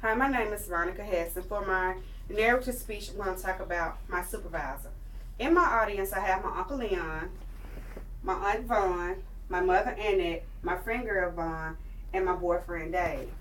Hi, my name is Veronica Hess, and for my narrative speech, I'm going to talk about my supervisor. In my audience, I have my Uncle Leon, my Aunt Vaughn, my mother Annette, my friend girl Vaughn, and my boyfriend Dave.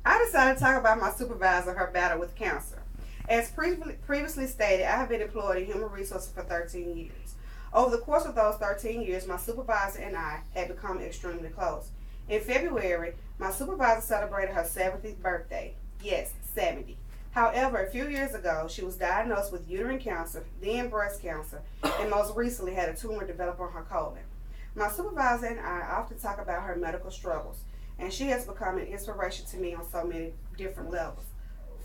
I decided to talk about my supervisor, her battle with cancer. As previously stated, I have been employed in human resources for 13 years. Over the course of those 13 years, my supervisor and I had become extremely close. In February, my supervisor celebrated her 70th birthday. Yes, 70. However, a few years ago, she was diagnosed with uterine cancer, then breast cancer, and most recently had a tumor develop on her colon. My supervisor and I often talk about her medical struggles, and she has become an inspiration to me on so many different levels.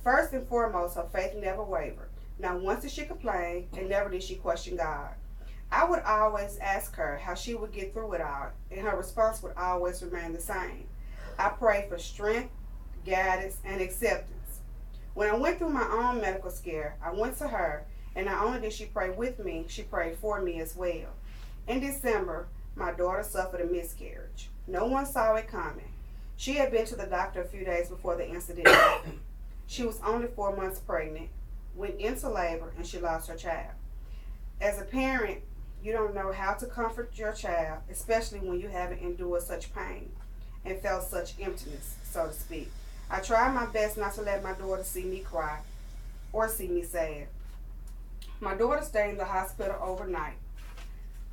First and foremost, her faith never wavered. Not once did she complain, and never did she question God. I would always ask her how she would get through it all, and her response would always remain the same. I prayed for strength, guidance, and acceptance. When I went through my own medical scare, I went to her, and not only did she pray with me, she prayed for me as well. In December, my daughter suffered a miscarriage. No one saw it coming. She had been to the doctor a few days before the incident happened. She was only 4 months pregnant, went into labor, and she lost her child. As a parent, you don't know how to comfort your child, especially when you haven't endured such pain and felt such emptiness, so to speak. I tried my best not to let my daughter see me cry or see me sad. My daughter stayed in the hospital overnight.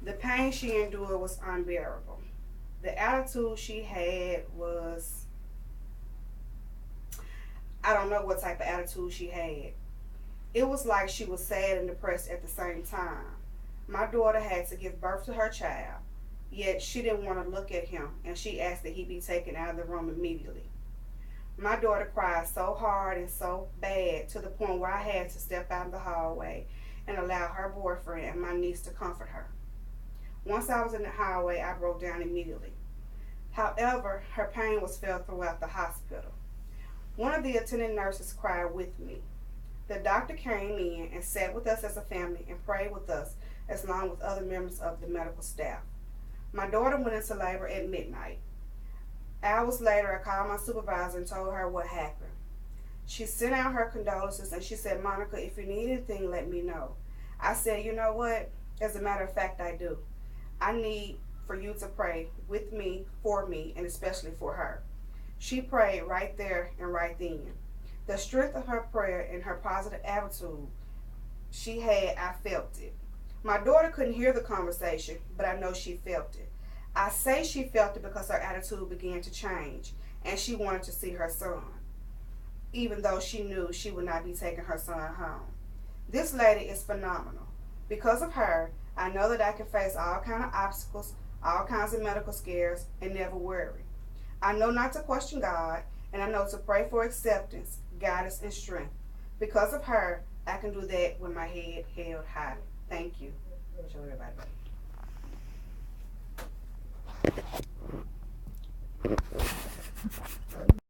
The pain she endured was unbearable. The attitude she had was, I don't know what type of attitude she had. It was like she was sad and depressed at the same time. My daughter had to give birth to her child, yet she didn't want to look at him, and she asked that he be taken out of the room immediately. My daughter cried so hard and so bad to the point where I had to step out in the hallway and allow her boyfriend and my niece to comfort her. Once I was in the hallway, I broke down immediately. However, her pain was felt throughout the hospital. One of the attending nurses cried with me. The doctor came in and sat with us as a family and prayed with us as long with other members of the medical staff. My daughter went into labor at midnight. Hours later, I called my supervisor and told her what happened. She sent out her condolences and she said, Monica, if you need anything, let me know. I said, you know what? As a matter of fact, I do. I need for you to pray with me, for me, and especially for her. She prayed right there and right then. The strength of her prayer and her positive attitude she had, I felt it. My daughter couldn't hear the conversation, but I know she felt it. I say she felt it because her attitude began to change, and she wanted to see her son, even though she knew she would not be taking her son home. This lady is phenomenal. Because of her, I know that I can face all kinds of obstacles, all kinds of medical scares, and never worry. I know not to question God, and I know to pray for acceptance, guidance, and strength. Because of her, I can do that with my head held high. Thank you. Show everybody.